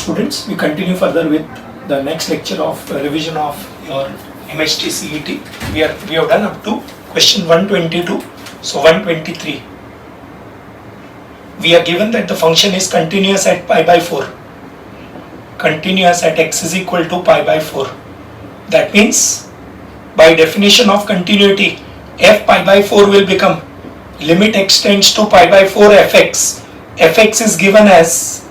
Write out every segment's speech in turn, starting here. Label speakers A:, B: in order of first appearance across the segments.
A: students, we continue further with the next lecture of revision of your MHT CET. We have done up to question 122. So 123. We are given that the function is continuous at pi by 4. Continuous at x is equal to pi by 4. That means by definition of continuity, f pi by 4 will become limit x tends to pi by 4 fx. Fx is given as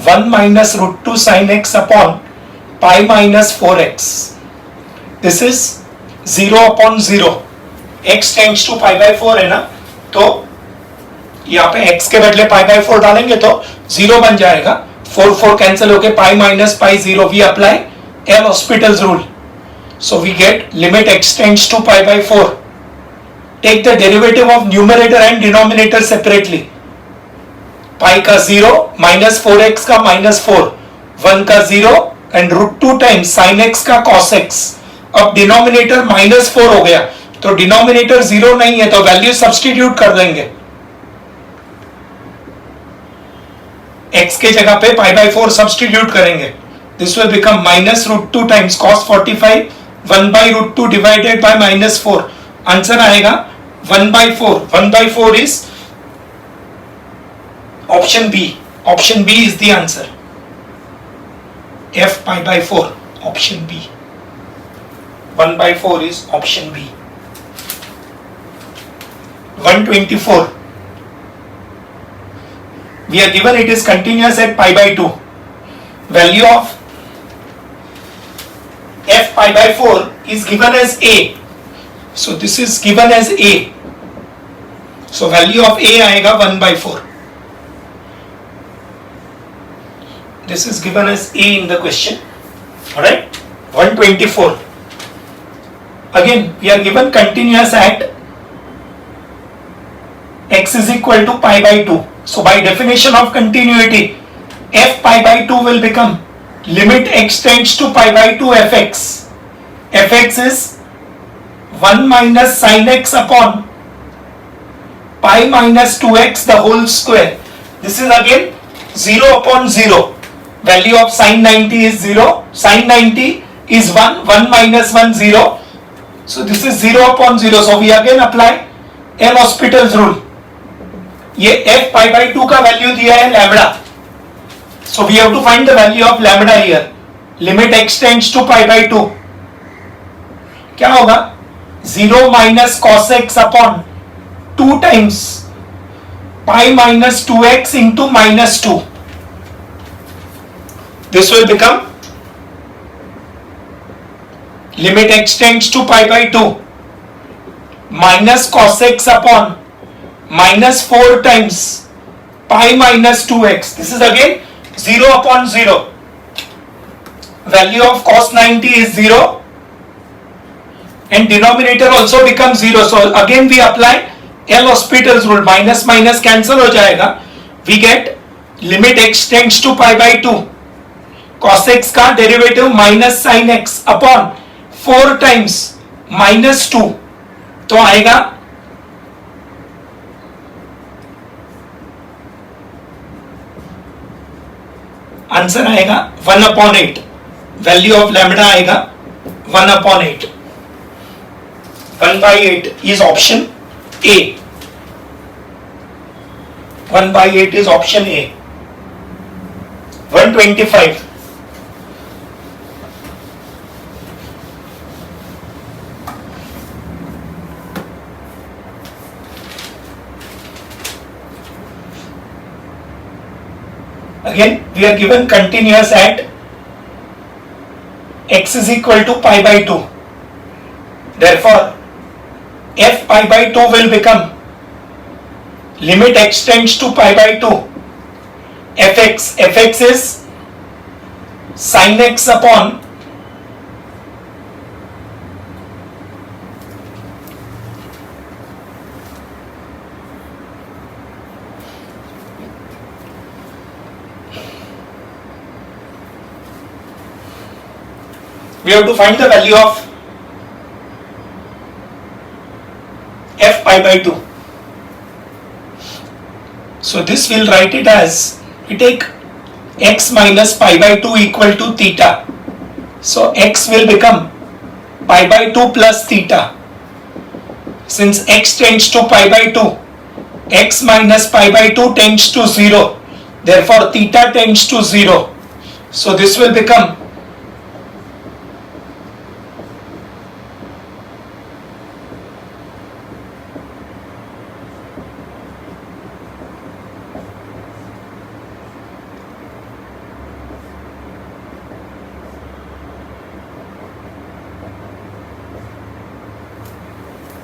A: 1 minus root 2 sin x upon pi minus 4x. This is 0 upon 0. x tends to pi by 4 है ना, तो यहाँ पे x के बदले pi by 4 डालेंगे तो 0 बन जाएगा. 4 कैंसिल होके pi minus pi 0. We apply L'Hospital's rule. So we get limit x tends to pi by 4. Take the derivative of numerator and denominator separately. Pi का 0 minus 4x का minus 4, 1 का 0 and root 2 times sin x का cos x. अब denominator -4 हो गया तो denominator 0 नहीं है तो वैल्यू सब्स्टिट्यूट कर देंगे. x के जगह पे pi by 4 सब्स्टिट्यूट करेंगे. This will become minus root 2 times cos 45 1 by root 2 divided by -4. Answer आएगा 1 by 4. 1 by 4 is option B. Option B is the answer. F pi by 4. Option B. 1 by 4 is option B. 124. We are given it is continuous at pi by 2. Value of f pi by 4 is given as a. So this is given as a. So value of a आएगा 1 by 4. This is given as a in the question. Alright. 124. Again we are given continuous at x is equal to pi by 2. So by definition of continuity, f pi by 2 will become limit x tends to pi by 2 fx. Fx is 1 minus sin x upon pi minus 2x the whole square. This is again 0 upon 0. Value of sin 90 is 0. Sin 90 is 1. 1 minus 1 0. So this is 0 upon 0. So we again apply L'Hospital's rule. ये f pi by 2 का value दिया है lambda. So we have to find the value of lambda here. Limit x tends to pi by 2. क्या होगा? 0 minus cos x upon 2 times pi minus 2x into minus 2. This will become limit x tends to pi by 2 minus cos x upon minus 4 times pi minus 2x. This is again 0 upon 0. Value of cos 90 is 0 and denominator also becomes 0. So again we apply L'Hospital's rule. Minus minus cancel हो जाएगा. We get limit x tends to pi by 2. Cos x का derivative minus sin x upon 4 times minus 2. तो आएगा answer आएगा 1 upon 8. Value of lambda आएगा 1 upon 8. 1 by 8 is option A. 1 by 8 is option A. 125. Again we are given continuous at x is equal to pi by 2. Therefore f pi by 2 will become limit x tends to pi by 2 fx. Fx is sin x upon we have to find the value of f pi by 2. So this we'll write it as, we take x minus pi by 2 equal to theta. So x will become pi by 2 plus theta. Since x tends to pi by 2, x minus pi by 2 tends to 0. Therefore theta tends to 0. So this will become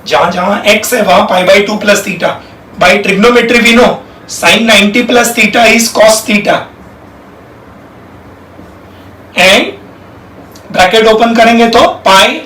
A: जहां जहां x है वहां pi by 2 plus theta. By trigonometry we know sine 90 plus theta is cos theta. And bracket open करेंगे तो pi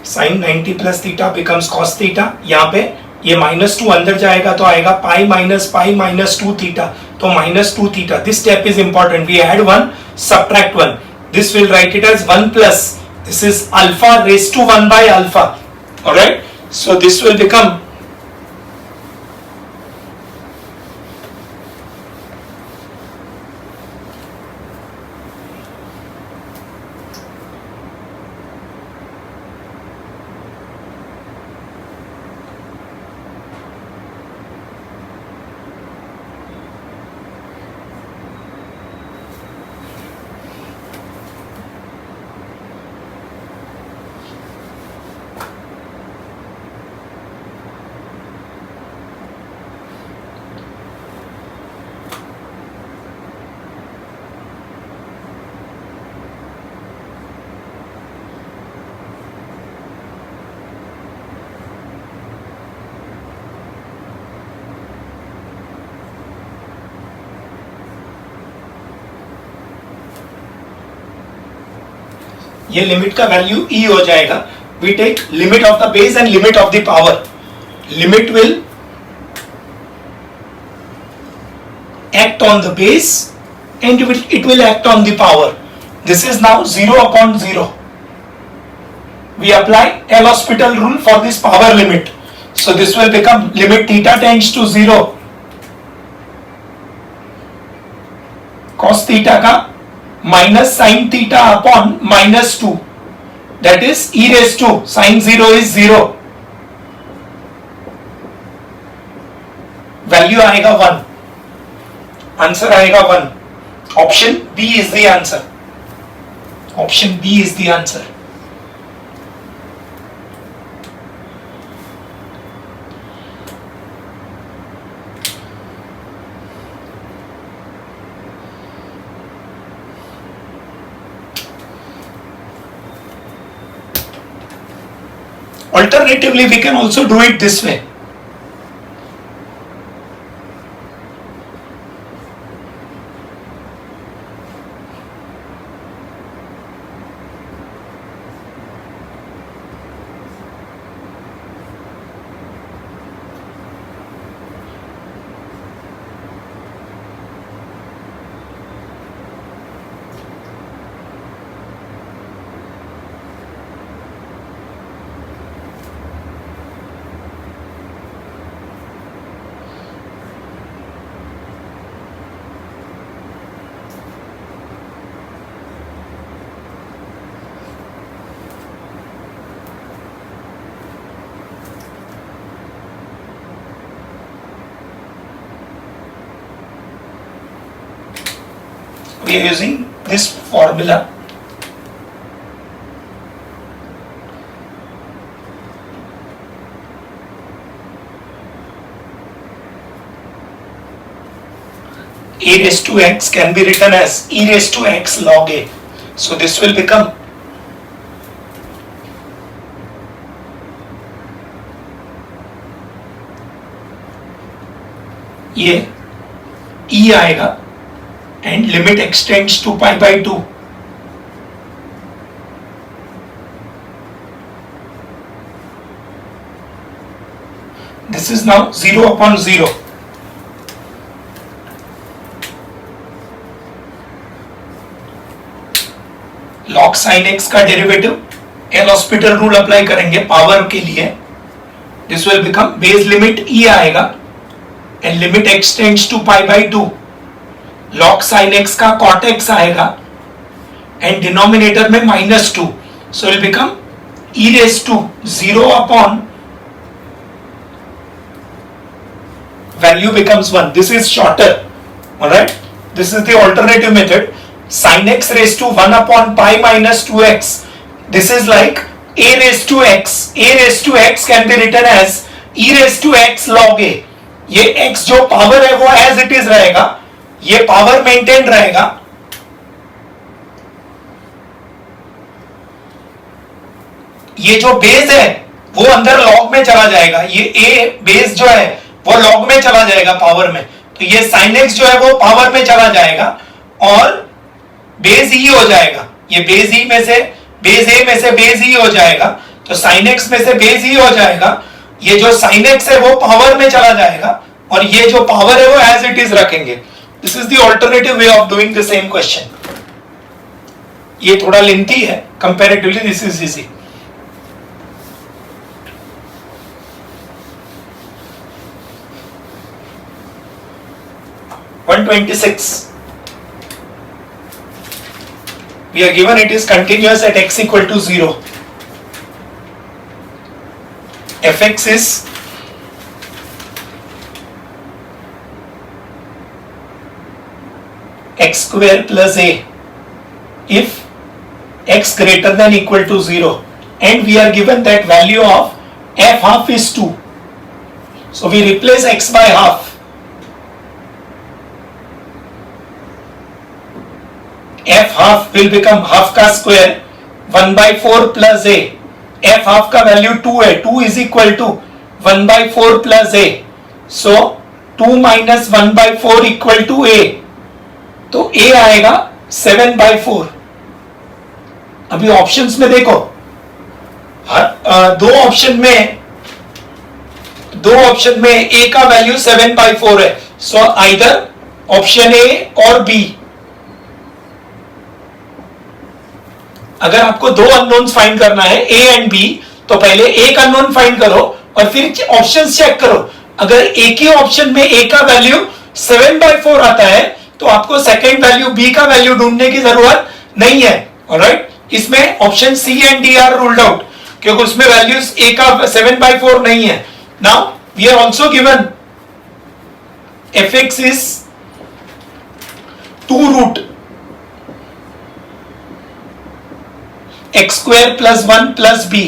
A: sine 90 plus theta becomes cos theta. यहाँ पे ये -2 अंदर जाएगा तो आएगा पाई माइनस 2 थीटा. तो -2 theta. This step is important. We add 1 subtract 1. This will write it as 1 plus. This is alpha raised to 1 by alpha. Alright. So this will become ये limit का वैल्यू e हो जाएगा. We take limit of the base and limit of the power. Limit will act on the base and it will act on the power. This is now 0 upon 0. We apply L'Hospital rule for this power limit. So this will become limit theta tends to 0. Cos theta का minus sin theta upon -2. That is e raised to sin 0 is 0. Value आएगा 1. Answer आएगा 1. Option B is the answer. Option B is the answer. Alternatively, we can also do it this way. We are using this formula. a raised to x can be written as e raised to x log a. So this will become ये e आएगा and limit extends to pi by 2. This is now 0 upon 0. log sin x का derivative L hospital rule apply करेंगे power के लिए. This will become base limit e आएगा and limit extends to pi by 2. log sin x का cot x आएगा and denominator में -2. So will become e raised to 0 upon value becomes 1. This is shorter. Alright. This is the alternative method. Sin x raised to 1 upon pi minus 2x. This is like a raised to x. A raised to x can be written as e raised to x log a. ये x जो power है वो as it is रहेगा. ये power maintain रहेगा. ये जो base है वो अंदर लॉग में चला जाएगा. ये a बेस जो है वो लॉग में चला जाएगा पावर में. तो ये sin x जो है वो पावर में चला जाएगा और बेस e हो जाएगा. ये बेस e में से बेस a में से बेस e हो जाएगा. तो sin x में से बेस e हो जाएगा. ये जो sin x है वो पावर में चला जाएगा और ये जो पावर है वो एज इट इज रखेंगे. This is the alternative way of doing the same question. ये थोड़ा लेंथी है comparatively. This is easy. We are given it is continuous at x equal to 0. fx is x square plus a if x greater than equal to 0, and we are given that value of f half is 2. So we replace x by half. f half will become half का square 1 by 4 plus a. f half का value 2 है. 2 is equal to 1 by 4 plus a. So 2 minus 1 by 4 equal to a. तो a आएगा 7 by 4. अभी options में देखो. दो option में a का वैल्यू 7 by 4 है. सो आइदर ऑप्शन a और b. अगर आपको दो अननोन्स फाइंड करना है a एंड b, तो पहले एक अननोन फाइंड करो और फिर ऑप्शंस चेक करो. अगर एक ही ऑप्शन में a का वैल्यू 7 by 4 आता है तो आपको सेकंड वैल्यू b का वैल्यू ढूंढने की जरूरत नहीं है. ऑलराइट. इसमें option c and d are ruled out क्योंकि उसमें वैल्यूज a का 7 by 4 नहीं है. Now we are also given fx is 2 root x square plus 1 plus b.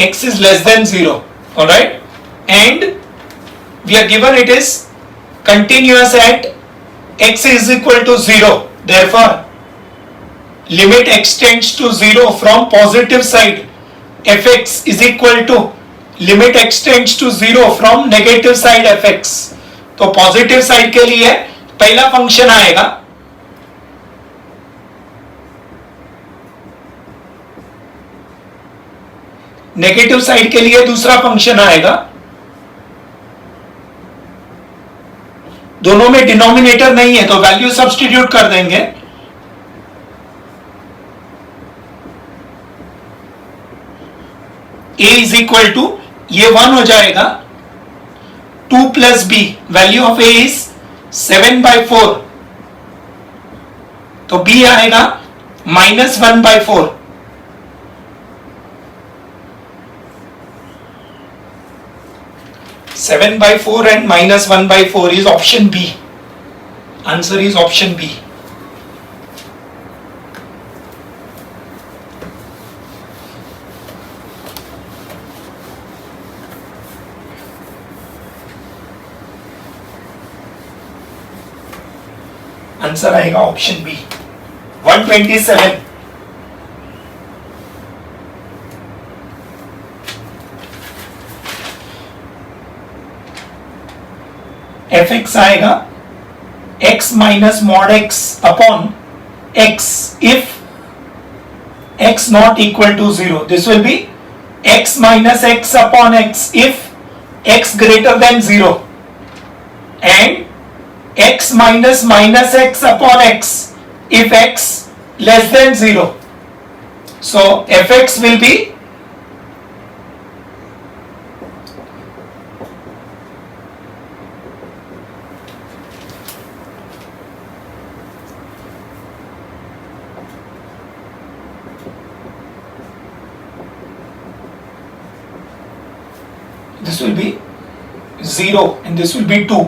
A: X is less than 0. Alright. And we are given it is continuous at x is equal to 0. Therefore, limit extends to 0 from positive side. fx is equal to limit extends to 0 from negative side fx. तो positive side के लिए पहला function आएगा negative side के लिए दूसरा function आएगा. दोनों में डिनोमिनेटर नहीं है तो वैल्यू सब्स्टिट्यूट कर देंगे. a इज इक्वल टू ये 1 हो जाएगा 2 plus b. Value of a is 7 by 4. तो b आएगा -1 by 4. Seven by 4 and -1 by 4 is option B. Answer is option B. Answer आएगा ऑप्शन बी 127। एफ एक्स आएगा x minus mod x upon x if x not equal to 0. This will be x minus x upon x if x greater than 0 and x minus minus x upon x if x less than 0. So fx will be this will be 0 and this will be 2.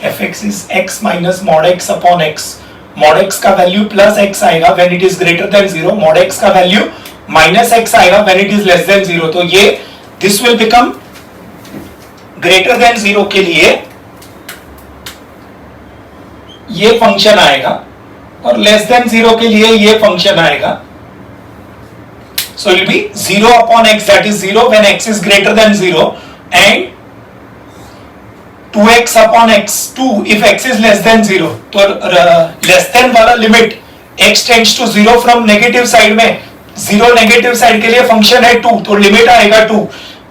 A: fx is x minus mod x upon x. mod x का value plus x आएगा when it is greater than 0. mod x का value minus x आएगा when it is less than 0. तो ये this will become greater than 0 के लिए ये function आएगा और less than 0 के लिए ये फंक्शन आएगा. So it will be 0 upon x, that is 0 when x is greater than 0, and 2x upon x 2 if x is less than 0. तो less than वाला limit x tends to 0 from negative side में, 0 negative side के लिए function है 2, तो limit आएगा 2.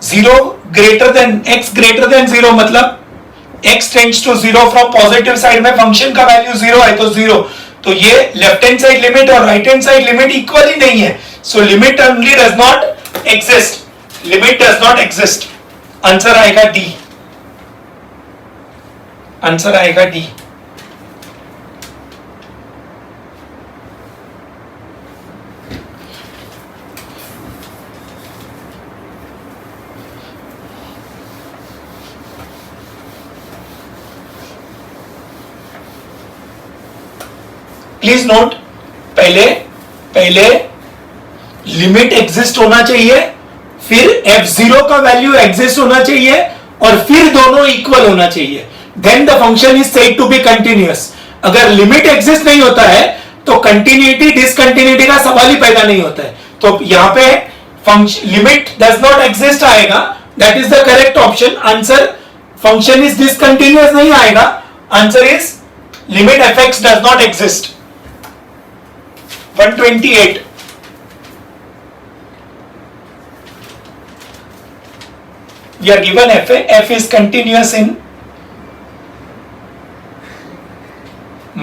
A: 0 greater than x greater than 0 मतलब x tends to 0 from positive side में फंक्शन का वैल्यू 0 है तो 0. तो ये लेफ्ट हैंड साइड लिमिट और right hand side limit equal ही नहीं है. So limit only does not exist, limit does not exist. Answer आएगा डी, आंसर आएगा डी. प्लीज नोट, पहले लिमिट एग्जिस्ट होना चाहिए, फिर f0 का वैल्यू एग्जिस्ट होना चाहिए और फिर दोनों इक्वल होना चाहिए. Then the function is said to be continuous. अगर लिमिट एग्जिस्ट नहीं होता है तो कंटिन्यूटी डिसकंटिन्यूटी का सवाल ही पैदा नहीं होता है. तो यहां पे function limit does not exist आएगा, that is the correct option. Answer function is discontinuous नहीं आएगा, answer is limit fx does not exist. 128. We are given f is continuous in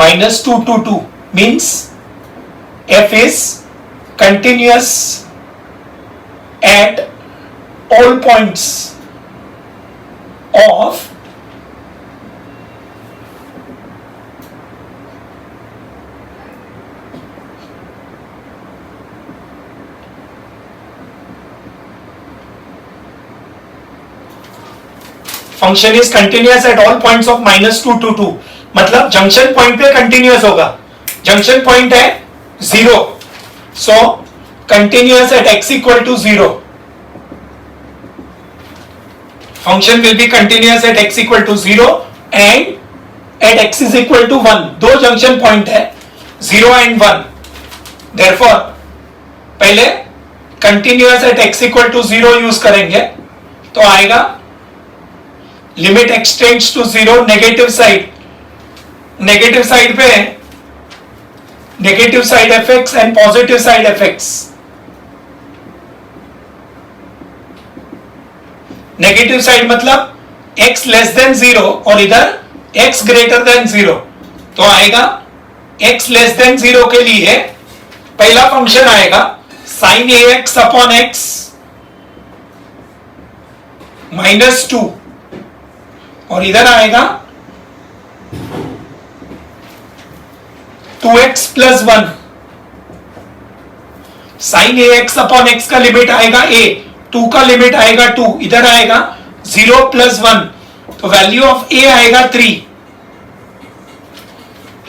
A: minus 2 to 2, means f is continuous at all points of function is continuous at all points of minus 2 to 2. मतलब junction point पे continuous होगा. Junction point है 0, so continuous at x equal to 0. Function will be continuous at x equal to 0 and at x is equal to 1. दो junction point है 0 and 1. Therefore पहले continuous at x equal to 0 use करेंगे तो आएगा limit x tends to 0 negative side negative side पे negative side f x and positive side f x. Negative side मतलब x less than 0 और इधर x ग्रेटर देन 0, तो आएगा x लेस देन 0 के लिए पहला फंक्शन आएगा sin ax अपॉन x -2 और इधर आएगा 2x + 1। sin ax upon x का लिमिट आएगा a, 2 का लिमिट आएगा 2, इधर आएगा 0 + 1, तो वैल्यू ऑफ a आएगा 3।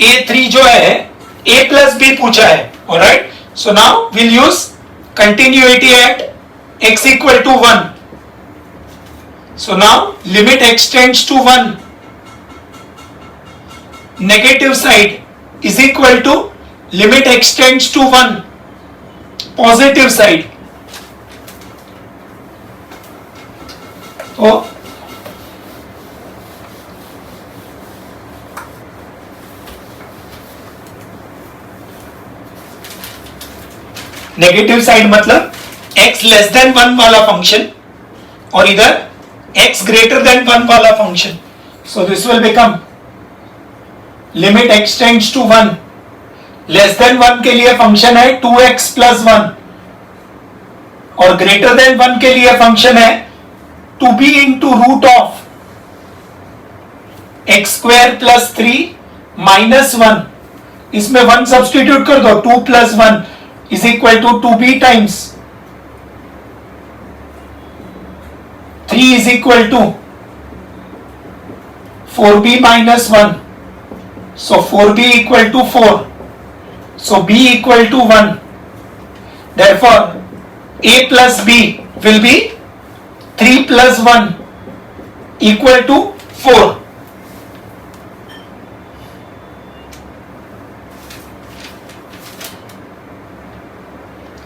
A: a3 जो है a + b पूछा है, alright. So now will use continuity at x = 1। So now limit extends to 1. Negative side is equal to limit extends to 1. Positive side. तो नेगेटिव साइड मतलब x less than 1 वाला function और इधर x greater than 1 वाला function. So this will become limit extends to 1। Less than 1 के लिए function है 2x + 1 और ग्रेटर देन 1 के लिए फंक्शन है 2b into root of x² + 3 - 1। इसमें 1 सब्सटीट्यूट कर दो, 2 + 1 = 2b times 3 = 4b - 1, so 4b = 4, so b = 1, therefore a plus b will be 3 + 1 = 4।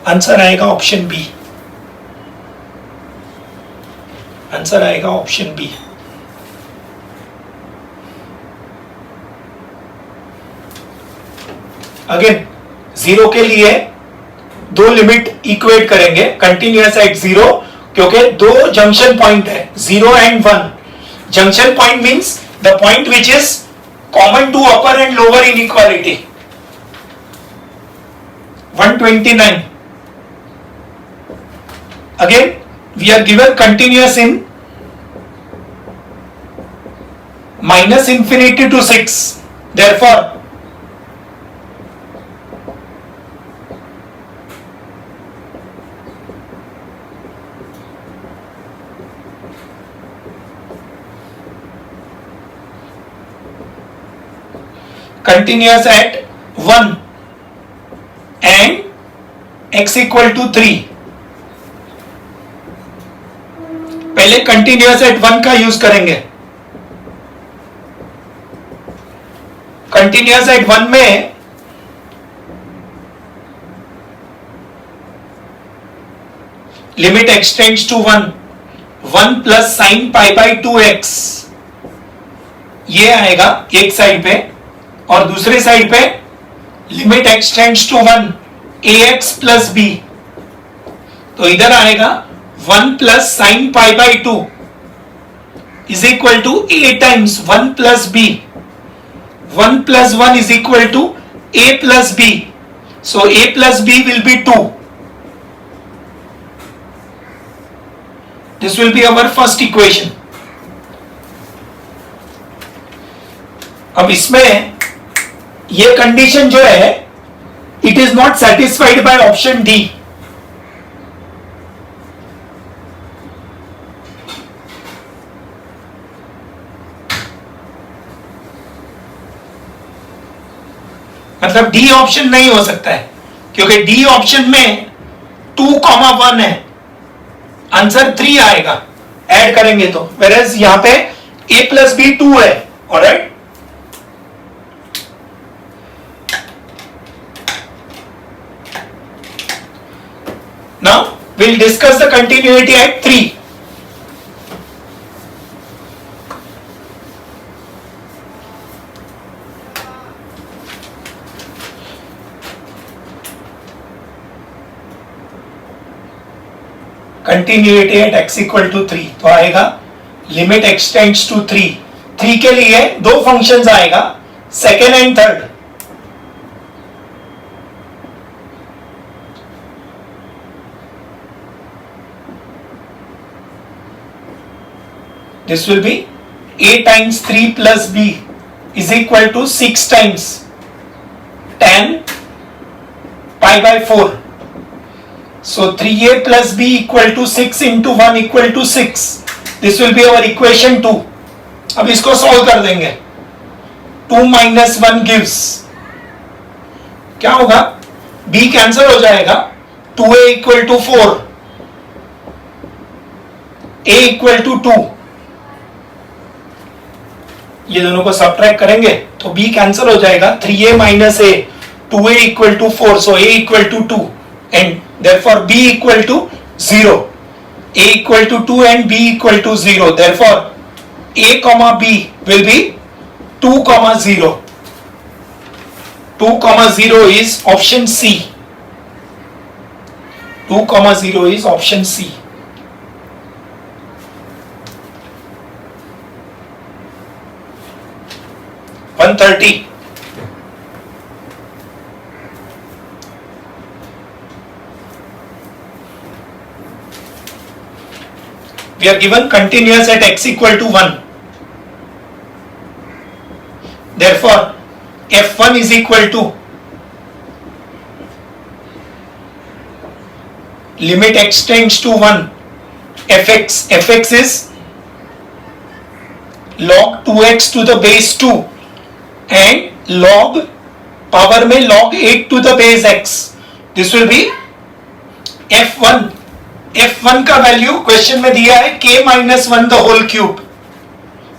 A: Answer आएगा ऑप्शन बी। आंसर आएगा ऑप्शन बी। अगेन 0 के लिए दो लिमिट इक्वेट करेंगे कंटिन्यूअस एट 0, क्योंकि दो जंक्शन पॉइंट है 0 and 1। Junction point means the point which is common to upper and lower inequality. 129। Again, we are given continuous in -∞ to 6. Therefore, continuous at 1 and x = 3। पहले continuous eight 1 का use करेंगे। Continuous eight 1 में limit extends to 1 + sin π/2x ये आएगा एक side पे, और दूसरे साइड पे limit extends to 1 ax + b, तो इधर आएगा 1 + sin π/2 = a times 1 + b। 1 + 1 = a + b, so a + b will be 2। This will be our first equation। अब इसमें ये कंडीशन जो है it is not satisfied by option D। मतलब डी ऑप्शन नहीं हो सकता है, क्योंकि डी ऑप्शन में 2,1 है, आंसर 3 आएगा ऐड करेंगे तो, वेरएज यहां पे a + b 2 है। Alright, now we'll discuss the continuity at 3. Continuity at x equal to 3, तो आएगा लिमिट एक्सटेंड्स टू 3. 3 के लिए दो फंक्शंस आएगा, second and third. This will be a times 3 plus b is equal to 6 times tan pi by 4. So 3a plus b equal to 6 into 1 equal to 6. This will be our equation 2. अब इसको solve कर देंगे. 2 minus 1 gives, क्या होगा, b cancel हो जाएगा, 2a equal to 4, a equal to 2. ये दोनों को सब्ट्रैक्ट करेंगे तो b कैंसिल हो जाएगा, 3a minus a, 2a equal to 4, so a equal to 2 and therefore b equal to 0. a equal to 2 and b equal to 0. Therefore a comma b will be 2 comma 0. 2 comma 0 is option C. 2 comma 0 is option C. $130. We are given continuous at x equal to 1. Therefore, f1 is equal to limit x tends to 1 fx. fx is log 2x to the base 2 and log power में log 8 to the base x. This will be f1. f1 का value question में दिया है k minus 1 the whole cube.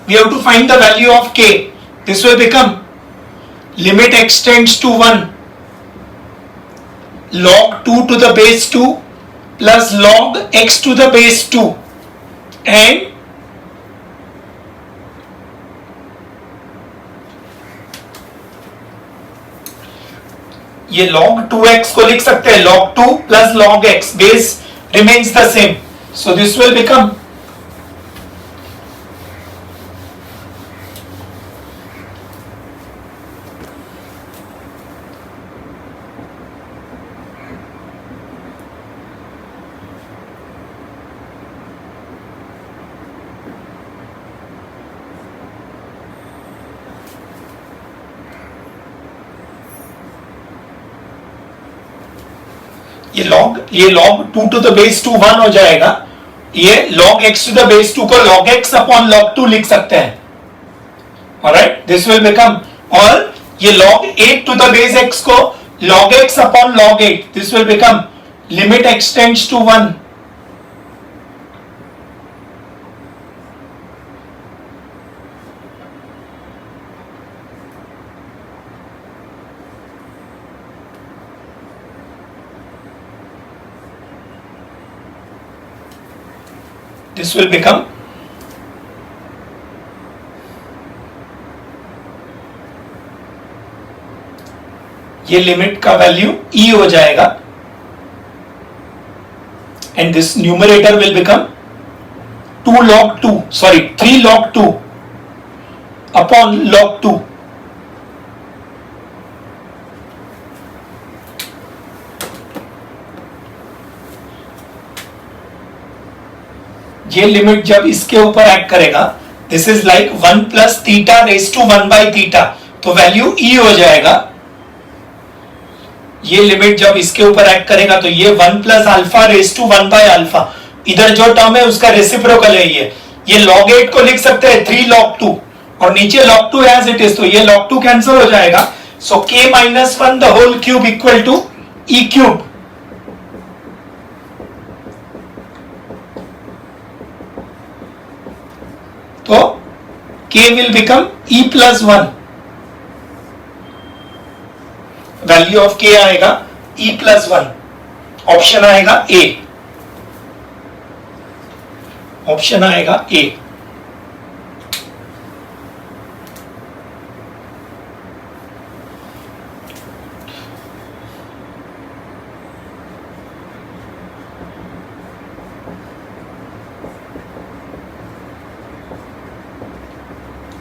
A: We have to find the value of k. This will become limit x tends to 1 log 2 to the base 2 plus log x to the base 2 and ये log 2x को लिख सकते हैं, log 2 plus log x, base remains the same, so this will become ये log 2 to the base 2 1 हो जाएगा. ये log x to the base 2 को log x upon log 2 लिख सकते हैं. Alright, this will become, और ये log 8 to the base x को log x upon log 8. This will become limit x tends to 1 this will become ये limit का value e हो जाएगा and this numerator will become 2 log 2, sorry 3 log 2 upon log 2. ये limit जब इसके ऊपर act करेगा, this is like 1 plus theta raise to 1 by theta, तो वैल्यू e हो जाएगा. ये लिमिट जब इसके ऊपर एक्ट करेगा तो ये 1 plus alpha raise to 1 by alpha, इधर जो टर्म है उसका रेसिप्रोकल है ये log 8 को लिख सकते हैं 3 log 2 और नीचे log 2 एज इट इज, तो ये log 2 कैंसिल हो जाएगा. So k minus 1 the whole cube equal to e cube. तो k will become e plus 1. Value of k आएगा e plus 1. ऑप्शन आएगा A. ऑप्शन आएगा A.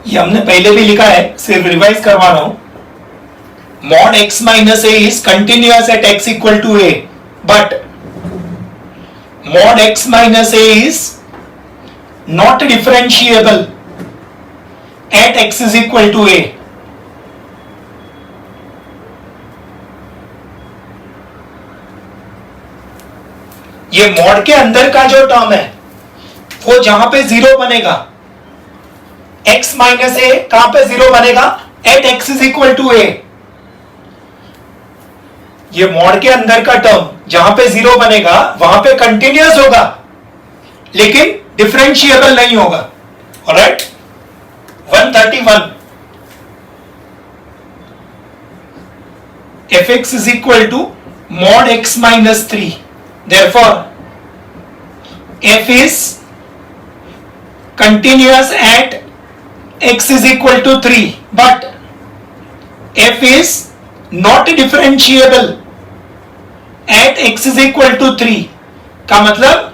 A: ये हमने पहले भी लिखा है, सिर्फ रिवाइज करवा रहा हूं. Mod x minus a is continuous at x equal to a, but mod x minus a is not differentiable at x is equal to a. ये मॉड के अंदर का जो टर्म है वो जहां पे जीरो बनेगा, x माइनस ए कहां पे जीरो बनेगा, at x is equal to a. ये मॉड के अंदर का टर्म जहां पे जीरो बनेगा वहां पे कंटिन्यूअस होगा लेकिन डिफरेंशिएबल नहीं होगा. Alright. 131 fx is equal to mod x minus 3. Therefore f is continuous at x is equal to 3, but f is not differentiable at x is equal to 3. का मतलब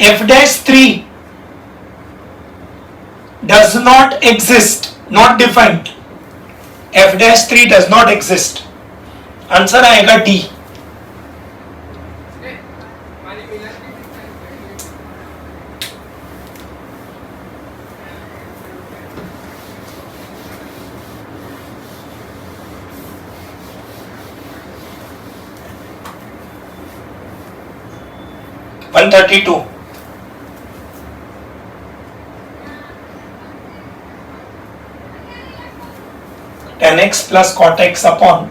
A: f dash 3 does not exist, not defined. f dash 3 does not exist. Answer आएगा D. One 32 tan x plus cot x upon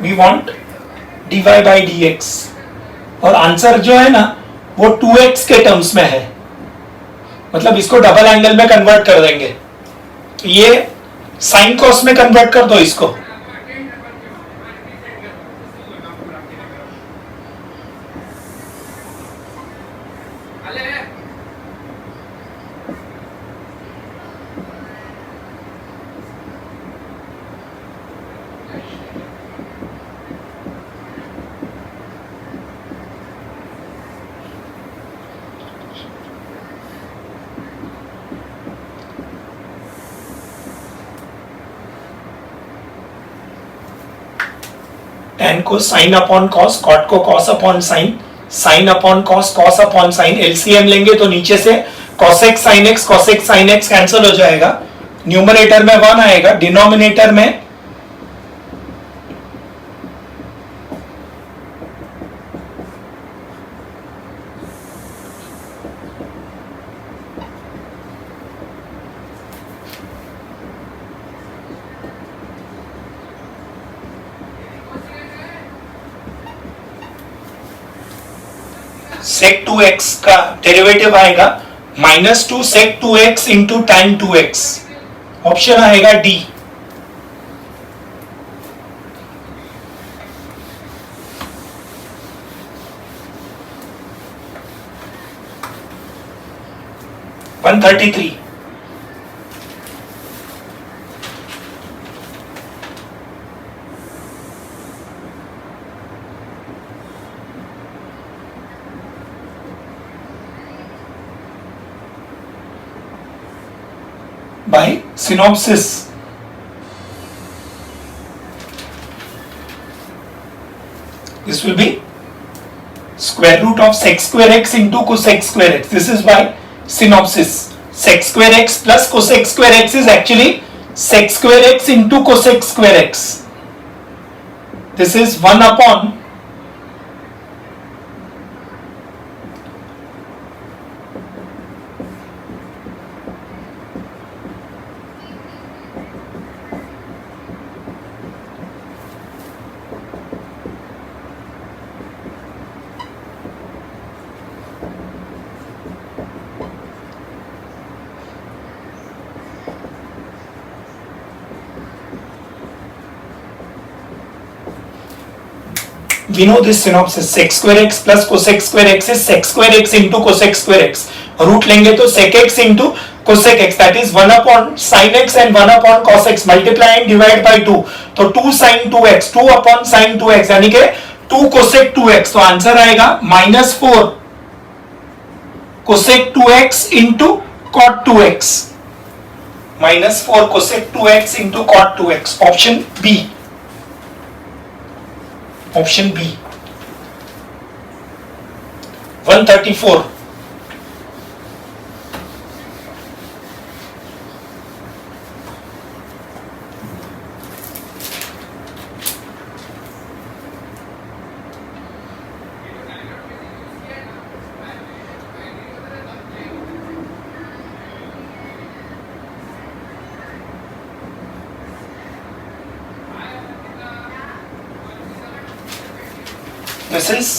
A: we want dy by dx, और answer जो है ना वो 2x के terms में है, मतलब इसको डबल एंगल में कन्वर्ट कर देंगे. ये साइन कॉस में कन्वर्ट कर दो इसको. tan को साइन अपॉन कॉस, कॉट को cos upon sine, sine upon cos, cos upon sine. LCM लेंगे तो नीचे से cosec sin x cosec sin x cancel हो जाएगा. न्यूमरेटर में 1 आएगा, डिनोमिनेटर में sec 2x का डेरिवेटिव आएगा -2 sec 2x into tan 2x. Option आएगा D. One 133 by synopsis. This will be square root of sec square x into cosec square x. This is by synopsis. Sec square x plus cosec square x is actually sec square x into cosec square x. This is 1 upon we know this synopsis. Sec square x plus cosec square x is sec square x into cosec square x. Root लेंगे तो sec x into cosec x, that is 1 upon sin x and 1 upon cos x, multiply and divide by 2. तो 2 sin 2x, 2 upon sin 2x यानी कि 2 cosec 2x. तो answer आएगा -4 cosec 2x into cot 2x. Minus 4 cosec 2x into cot 2x. Option B. Option B. 134. This is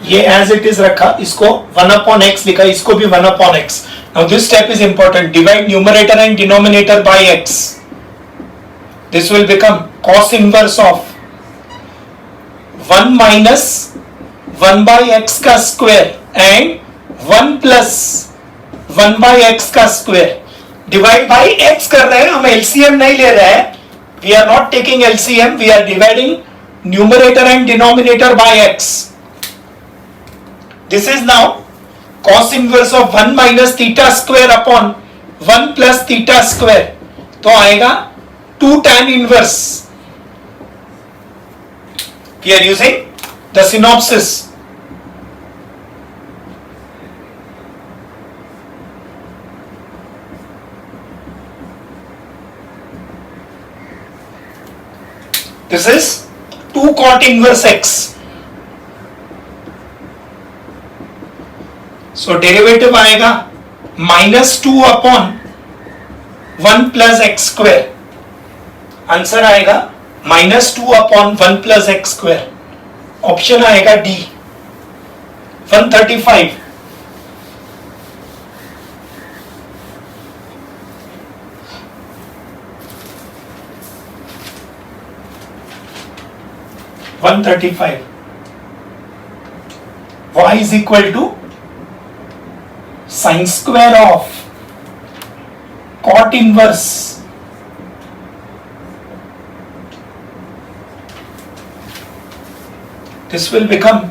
A: ये as it is रखा, इसको 1 upon x लिखा, इसको भी 1 upon x. Now this step is important. Divide numerator and denominator by x. This will become cos inverse of 1 minus 1 by x का square and 1 plus 1 by x का square. Divide by x कर रहे हैं, हम LCM नहीं ले रहे हैं. We are not taking LCM. We are dividing numerator and denominator by x. This is now cos inverse of 1 minus theta square upon 1 plus theta square. तो आएगा 2 tan inverse. We are using the synopsis. This is 2 cot inverse x. So derivative आएगा minus 2 upon 1 plus x square. Answer आएगा minus 2 upon 1 plus x square. Option आएगा D. 135. Y is equal to sin square of cot inverse this will become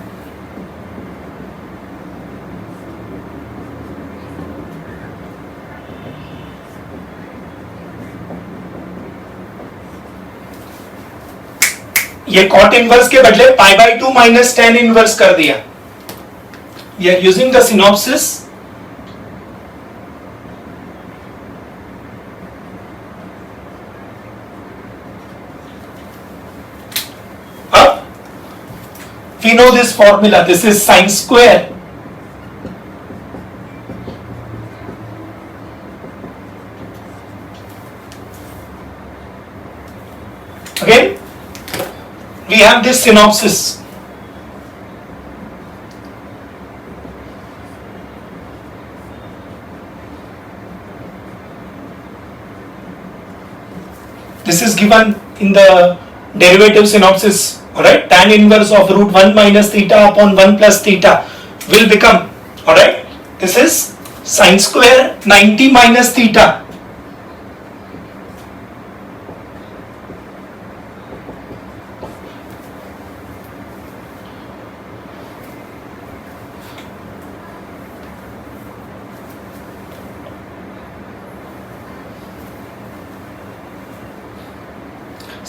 A: ये cot inverse के बदले pi by 2 minus tan inverse कर दिया. We are using the synopsis. We know this formula. This is sin square again. We have this synopsis. This is given in the derivative synopsis. Alright, tan inverse of root 1 minus theta upon 1 plus theta will become, alright, this is sin square 90 minus theta.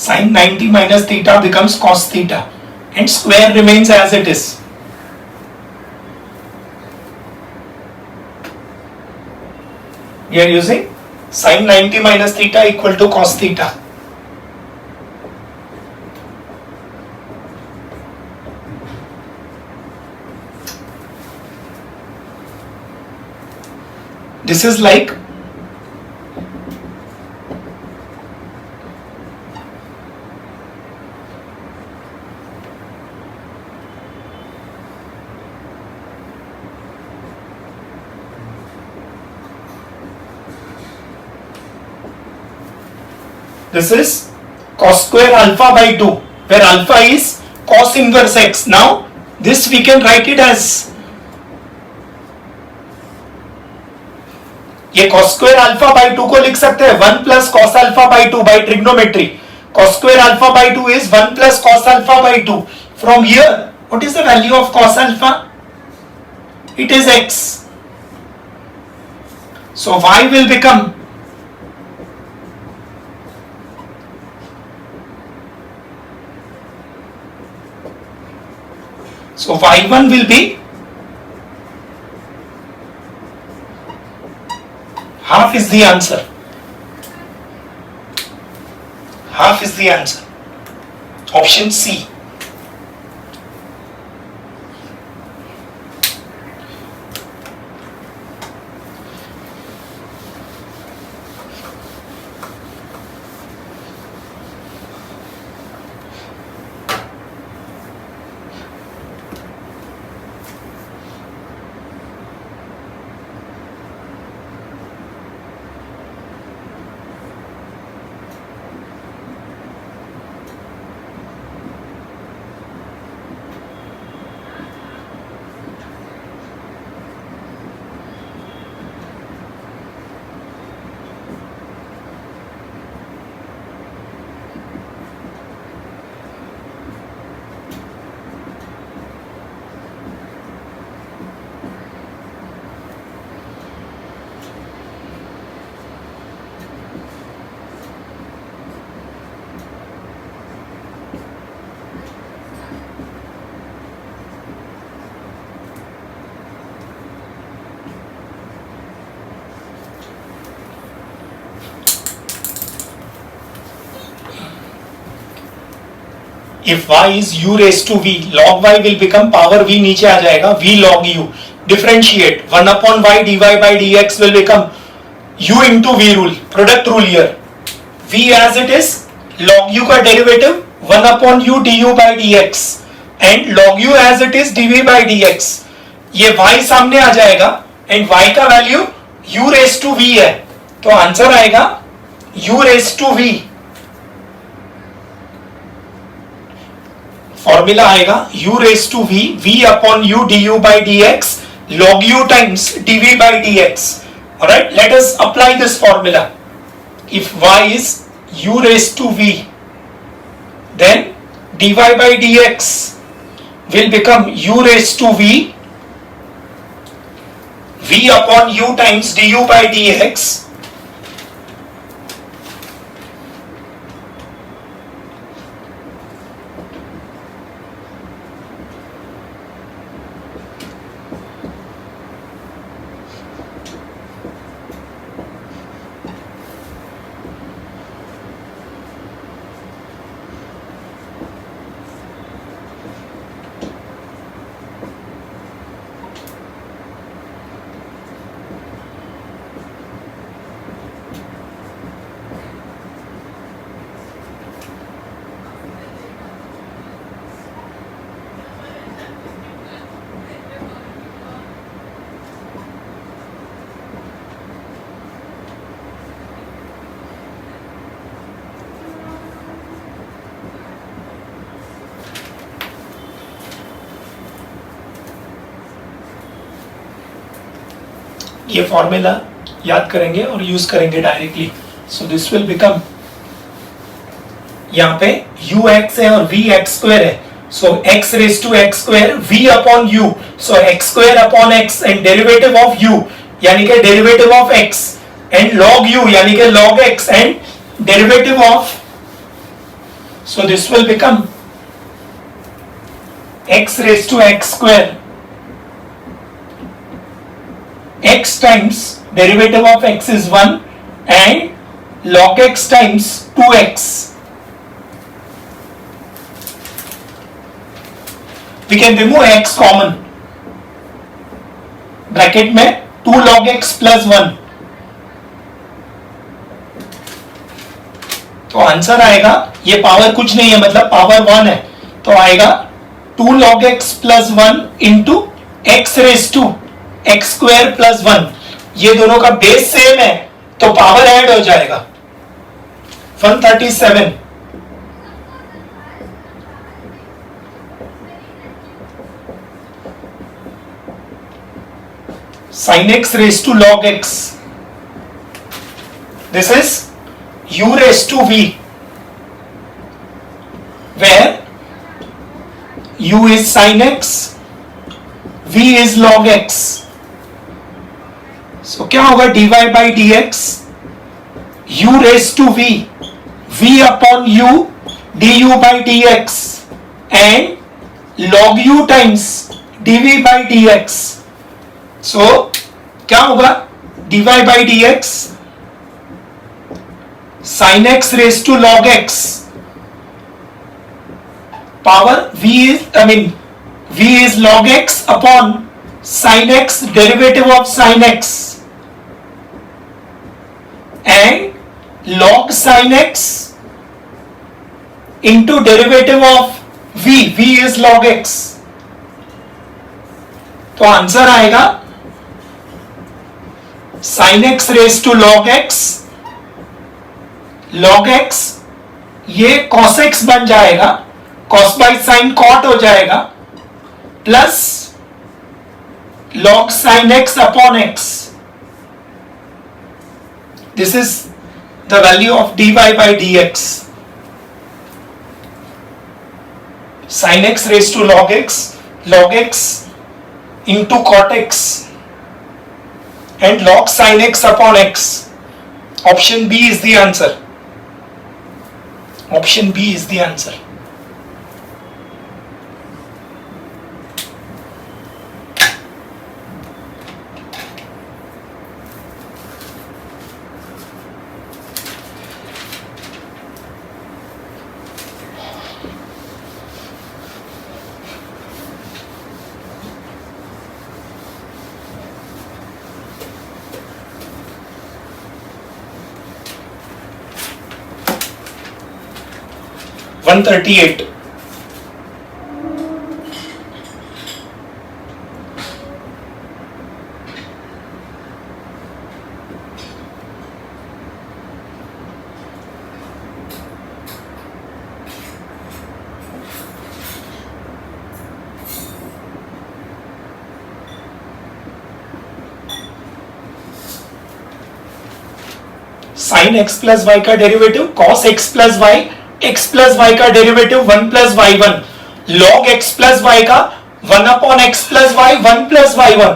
A: Sin 90 minus theta becomes cos theta and square remains as it is. We are using sin 90 minus theta equal to cos theta. This is like this is cos square alpha by 2, where alpha is cos inverse x. Now this we can write it as ये cos square alpha by 2 को लिख सकते हैं 1 plus cos alpha by 2 by trigonometry. Cos square alpha by 2 is 1 plus cos alpha by 2. From here, what is the value of cos alpha? It is x. So y will become y1 will be half is the answer. Half is the answer. Option C. If y is u raised to v, log y will become power v नीचे आ जाएगा v log u. Differentiate 1 upon y dy by dx will become u into v rule. Product rule here. v as it is, log u का derivative 1 upon u du by dx and log u as it is dv by dx. ये y सामने आ जाएगा and y का value u raised to v है, तो answer आएगा u raised to v. Formula आएगा u raised to v, v upon u du by dx, log u times dv by dx. Alright, let us apply this formula. If y is u raised to v, then dy by dx will become u raised to v, v upon u times du by dx. ये formula याद करेंगे और use करेंगे directly. So this will become, यहाँ पे u x है और v x square है, so x raise to x square v upon u, so x square upon x and derivative of u यानी कि derivative of x and log u यानी कि log x and derivative of, so this will become x raise to x square x times derivative of x is 1 and log x times 2x. We can remove x common. Bracket में 2 log x plus 1. तो answer आएगा, ये power कुछ नहीं है मतलब power 1 है, तो आएगा 2 log x plus 1 into x raised to x square plus 1. ये दोनों का बेस सेम है तो पावर ऐड हो जाएगा 137. sin x raise to log x This is u raised to v, where u is sin x, v is log x. So क्या होगा dy by dx, u raised to v, v upon u du by dx and log u times dv by dx. So क्या होगा dy by dx sin x raised to log x power v is log x upon sin x derivative of sin x and log sin x into derivative of v is log x. तो answer आएगा sin x raised to log x ये cos x बन जाएगा, cos by sin cot हो जाएगा, plus log sin x upon x. This is the value of dy by dx. Sin x raised to log x into cot x and log sin x upon x. Option B is the answer. Option B is the answer. One 38. Sin x plus y का derivative cos x plus y, x plus y का derivative 1 plus y1, log x plus y का 1 upon x plus y 1 plus y1.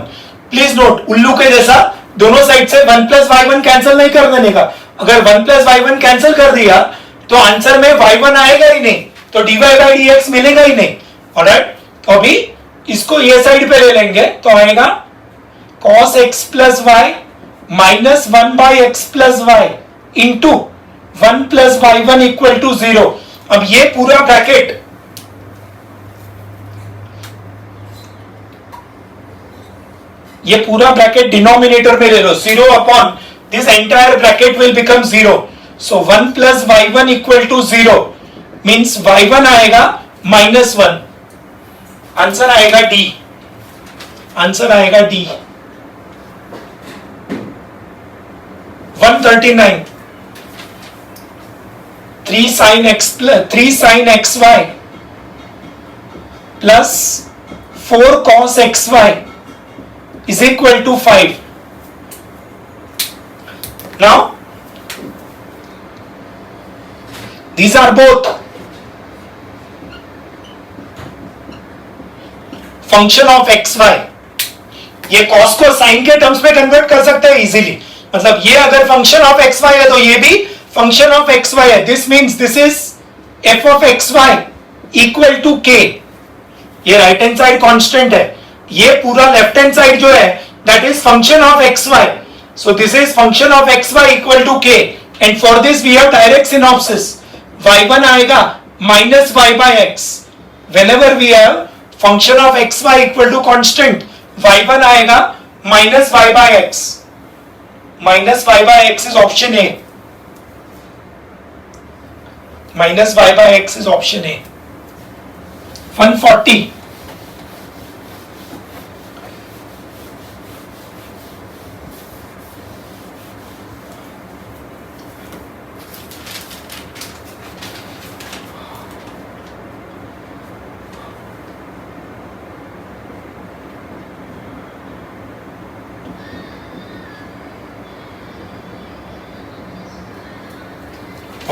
A: Please note, उल्लू के जैसा दोनों side से 1 plus y1 cancel नहीं कर देने का. अगर 1 plus y1 कैंसिल कर दिया तो आंसर में y1 आएगा ही नहीं, तो dy by dx मिलेगा ही नहीं. ऑलराइट, तो अभी इसको ये साइड पे ले लेंगे तो आएगा cos x plus y minus 1 by x plus y into 1 plus y1 equal to 0. अब ये पूरा ब्रैकेट डिनोमिनेटर में ले लो. 0 upon this entire bracket will become 0. So 1 plus y1 equal to 0 means y1 आएगा -1. आंसर आएगा डी. आंसर आएगा D. 139. 3 sin xy plus 4 cos xy is equal to 5. Now these are both function of xy. ये cos को sin के terms में convert कर सकते हैं इजीली. मतलब ये अगर फंक्शन ऑफ xy है तो ये भी फंक्शन ऑफ xy है. This means this is f of xy equal to k. ये राइट हैंड साइड कांस्टेंट है, ये पूरा लेफ्ट हैंड साइड जो है that is function of xy. So this is function of xy equal to k and for this we have direct synopsis. y1 आएगा minus y by x. Whenever we have function of xy equal to constant, y1 आएगा minus y by x. Minus y by x is option A. Minus y by x is option A. 140.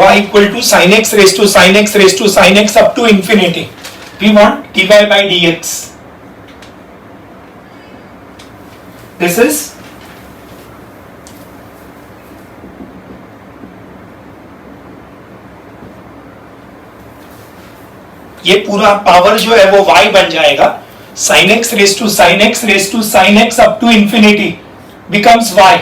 A: y equal to sin x raised to sin x raised to sin x up to infinity. We want dy by dx. This is ये पूरा power जो है वो y बन जाएगा. sin x raised to sin x raised to sin x up to infinity becomes y.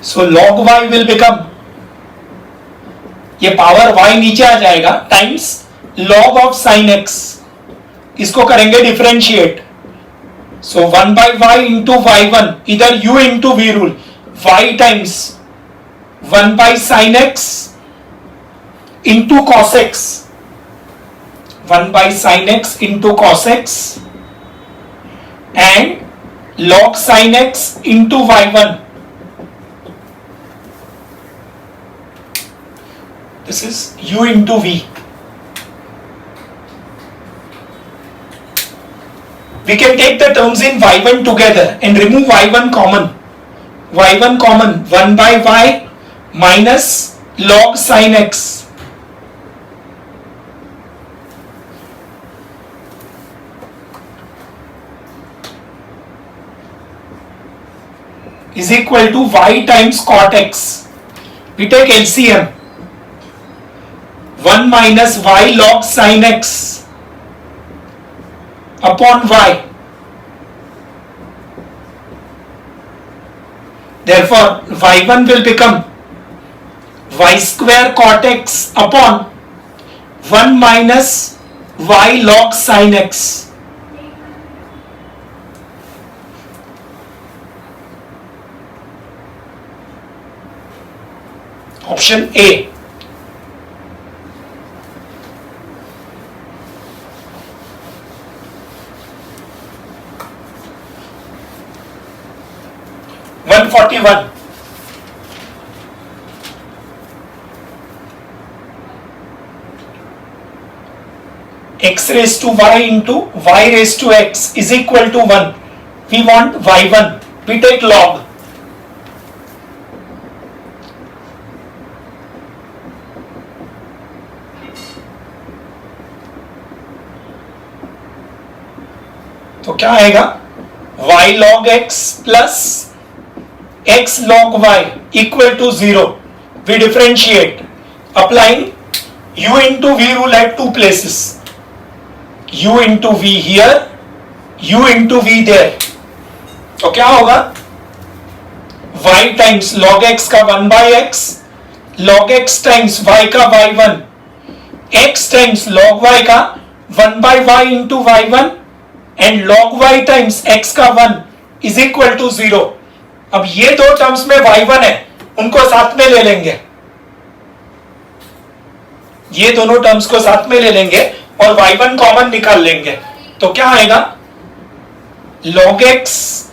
A: So log y will become, ये power y नीचे आ जाएगा times log of sin x. इसको करेंगे differentiate. So 1 by y into y1, इधर u into v rule, y times 1 by sin x into cos x, 1 by sin x into cos x and log sin x into y1. This is u into v. We can take the terms in y1 together and remove y1 common. y1 common, 1 by y minus log sin x. Is equal to y times cot x. We take LCM. 1 minus y log sin x upon y. Therefore, y1 will become y square cot x upon 1 minus y log sin x. Option A. One 41. X raised to y into y raised to x is equal to 1. We want y1. We take log. तो क्या आएगा? y log x plus x log y equal to 0. We differentiate applying u into v rule at two places. u into v here, u into v there. तो क्या होगा? y times log x का 1 by x, log x times y का y1, x times log y का 1 by y into y1 and log y times x का 1 is equal to 0. अब ये दो टर्म्स में y1 है, उनको साथ में ले लेंगे. ये दोनों टर्म्स को साथ में ले लेंगे और y1 कॉमन निकाल लेंगे. तो क्या आएगा? log x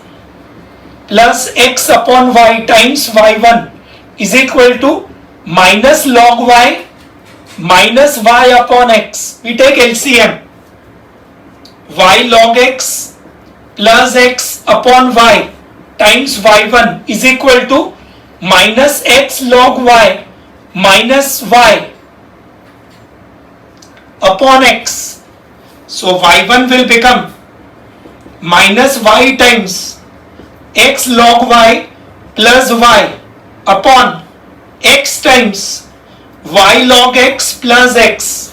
A: plus x upon y times y1 is equal to minus log y minus y upon x. We take LCM. y log x plus x upon y times y1 is equal to minus x log y minus y upon x. So y1 will become minus y times x log y plus y upon x times y log x plus x.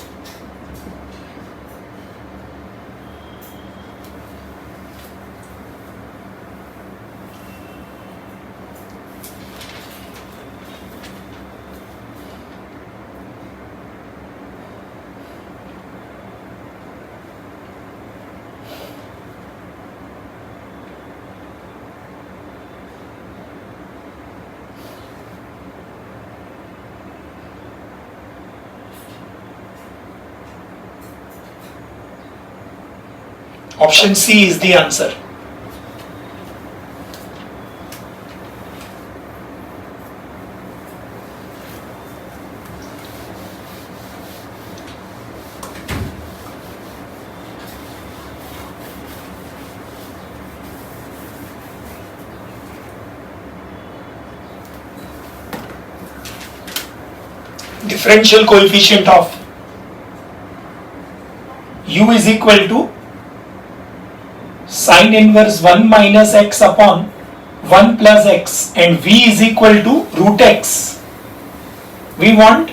A: Option C is the answer. differential coefficient of u is equal to sine inverse 1 minus x upon 1 plus x and v is equal to root x. We want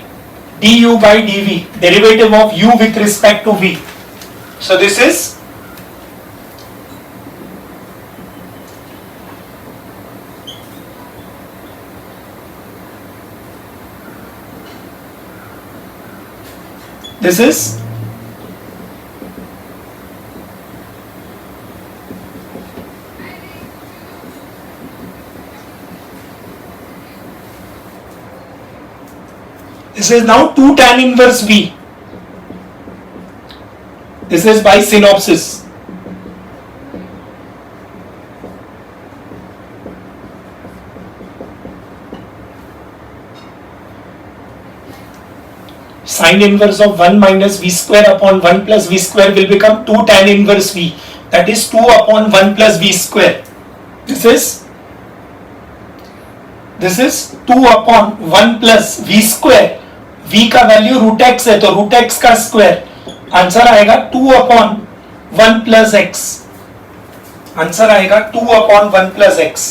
A: du by dv, derivative of u with respect to v. So this is this is now 2 tan inverse v. This is by synopsis. Sine inverse of 1 minus v square upon 1 plus v square will become 2 tan inverse v. That is 2 upon 1 plus v square. This is 2 upon 1 plus v square. v का value root x है तो root x का square. Answer आएगा 2 upon 1 plus x. Answer आएगा 2 upon 1 plus x.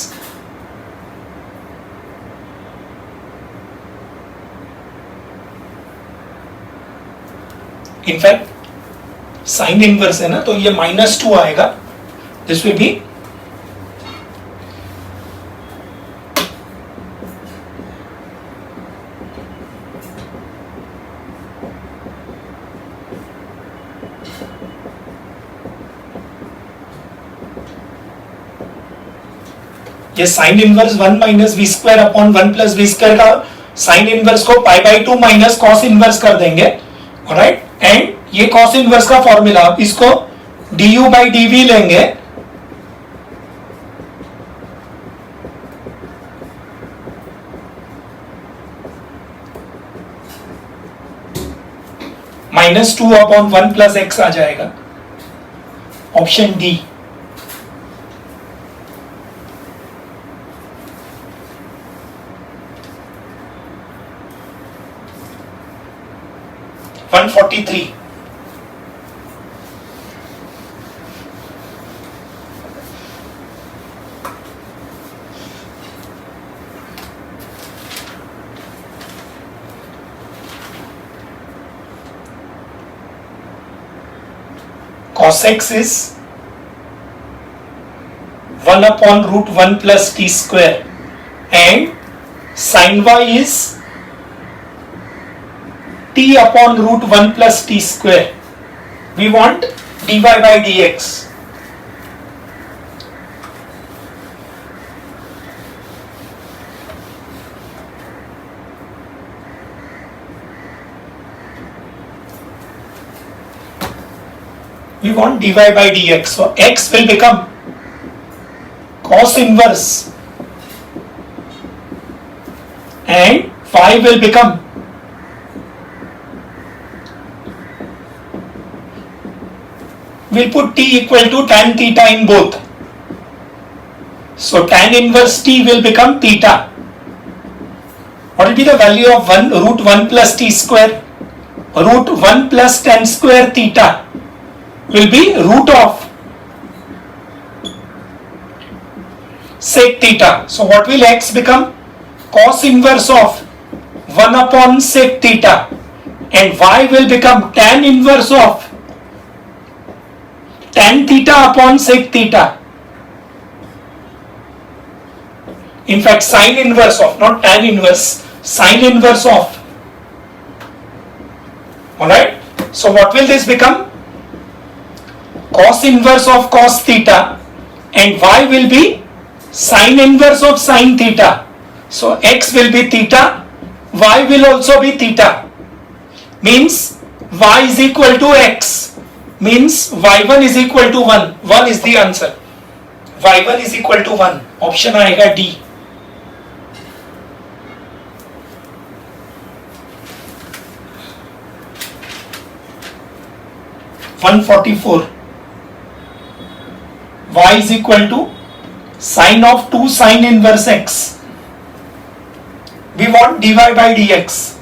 A: In fact sine inverse है ना तो ये -2 आएगा. दिस विल बी ये sine inverse 1 minus v square upon 1 plus v square का साइन इनवर्स को pi by 2 minus cos inverse कर देंगे. ऑलराइट, एंड ये कॉस इनवर्स का फॉर्मूला, आप इसको du बाई dv लेंगे. -2 अपॉन 1 प्लस एक्स आ जाएगा. Option D. One 43. Cos x is 1 upon root 1 plus t square and sin y is t upon root 1 plus t square. We want dy by dx. We want dy by dx. So x will become cos inverse and y will become we'll put t equal to tan theta in both. So tan inverse t will become theta. What will be the value of 1 root 1 plus t square? Root 1 plus tan square theta will be root of sec theta. So what will x become? Cos inverse of 1 upon sec theta, and y will become tan inverse of tan theta upon sec theta. In fact, sine inverse of, not tan inverse, sine inverse of. Alright, so what will this become? Cos inverse of cos theta, and y will be sine inverse of sine theta. So x will be theta, y will also be theta. Means y is equal to x. Means y1 is equal to 1. 1 is the answer. y1 is equal to 1. Option आएगा D. One 44. Y is equal to sine of 2 sine inverse x. We want dy by dx.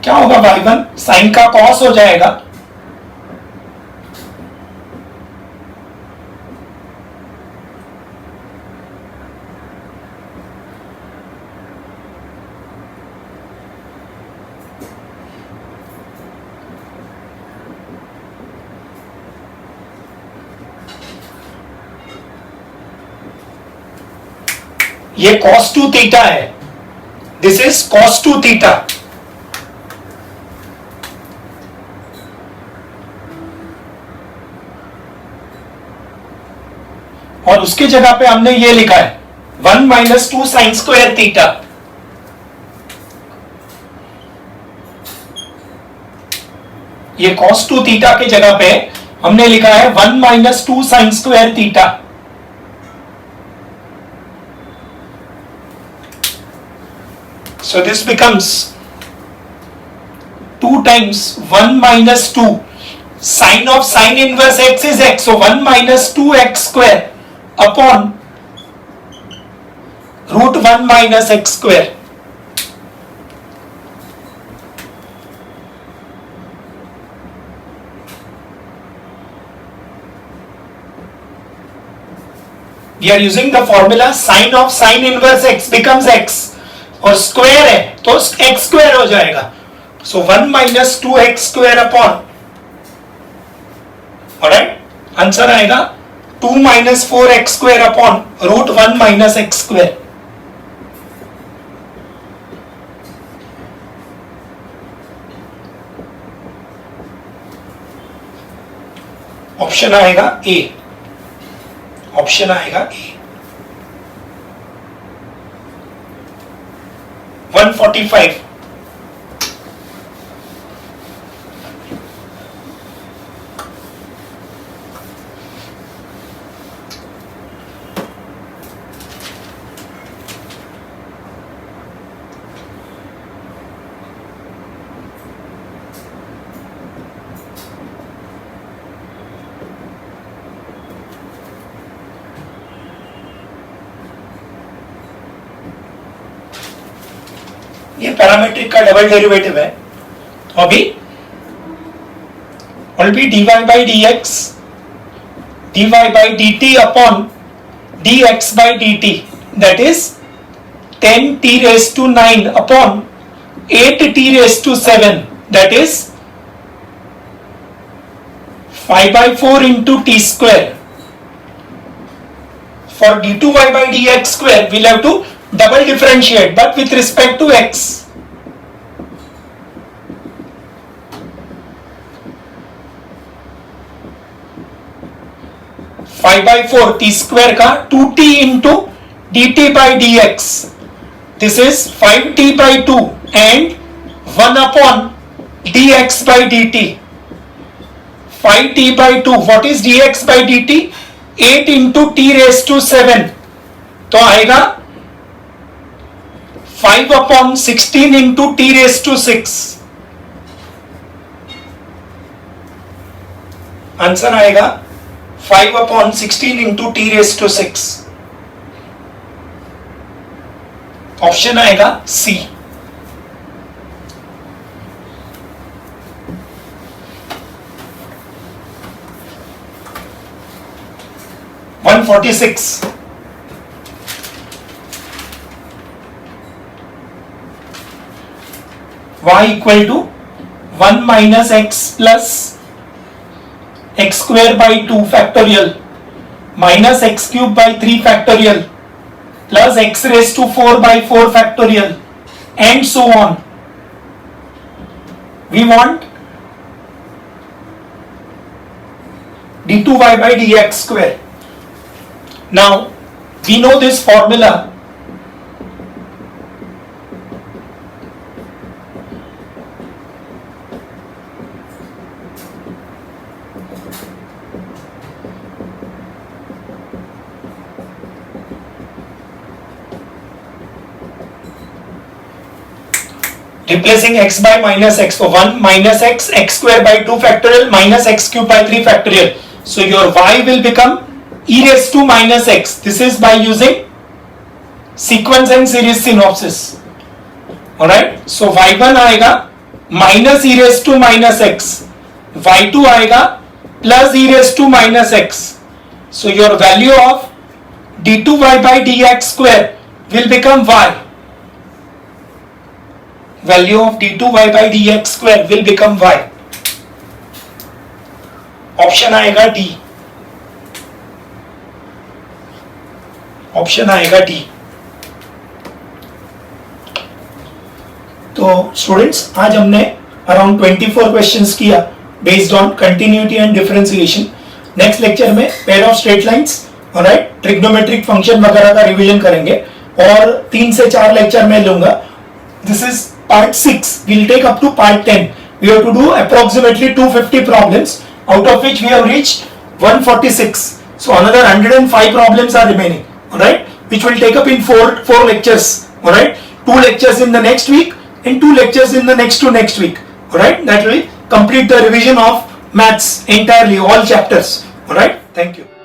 A: क्या होगा y1 sign का cos हो जाएगा, ये cos 2 theta है, this is cos 2 theta. और उसकी जगह पे हमने ये लिखा है 1 माइनस 2 साइन स्क्वायर थीटा। ये cos 2 थीटा की जगह पे हमने लिखा है 1 minus 2 sine square theta. So this becomes 2 times 1 minus 2. Sine of sine inverse x is x. So 1 minus 2x square upon root 1 minus x square. We are using the formula sine of sine inverse x becomes x. और square है तो x square हो जाएगा, so 1 minus 2x square upon, alright, answer आएगा 2 minus 4x square upon root 1 minus x square. Option आएगा A, option आएगा ए। 145, ये parametric का डबल डेरिवेटिव है, तो अभी will be dy by dx dy by dt upon dx by dt, that is 10t raised to 9 upon 8t raised to 7, that is 5 by 4 into t square. For d2y by dx square we'll have to double differentiate, but with respect to x. Five by four T square का 2t into dt by dx, this is 5t by 2 and 1 upon dx by dt, 5t by 2, what is dx by dt, 8 into t raised to 7, तो आएगा 5 upon 16 into t raised to 6, answer आएगा 5 upon 16 into t raised to 6, option आएगा C. One 46, y equal to 1 minus x plus x square by 2 factorial minus x cube by 3 factorial plus x raised to 4 by 4 factorial and so on. We want d2y by dx square. Now we know this formula. Replacing x by minus x, so 1 minus x, x square by 2 factorial minus x cube by 3 factorial. So your y will become e raised to minus x. This is by using sequence and series synopsis. Alright, so y1 आएगा minus e raise to minus x, y2 आएगा plus e raise to minus x. So your value of d2y by dx square will become y. Value of d2y by dx square will become y. Option आएगा D. Option आएगा D. तो students आज हमने around 24 questions किया based on continuity and differentiation. Next lecture में pair of straight lines, alright, trigonometric function वगैरह का revision करेंगे और 3 से 4 लेक्चर में लूंगा. This is part 6. we'll take up to part 10. we have to do approximately 250 problems, out of which we have reached 146. so another 105 problems are remaining, alright, which will take up in four lectures, alright. 2 lectures in the next week and 2 lectures in the next to next week, alright. that will complete the revision of maths entirely, all chapters. Alright, thank you.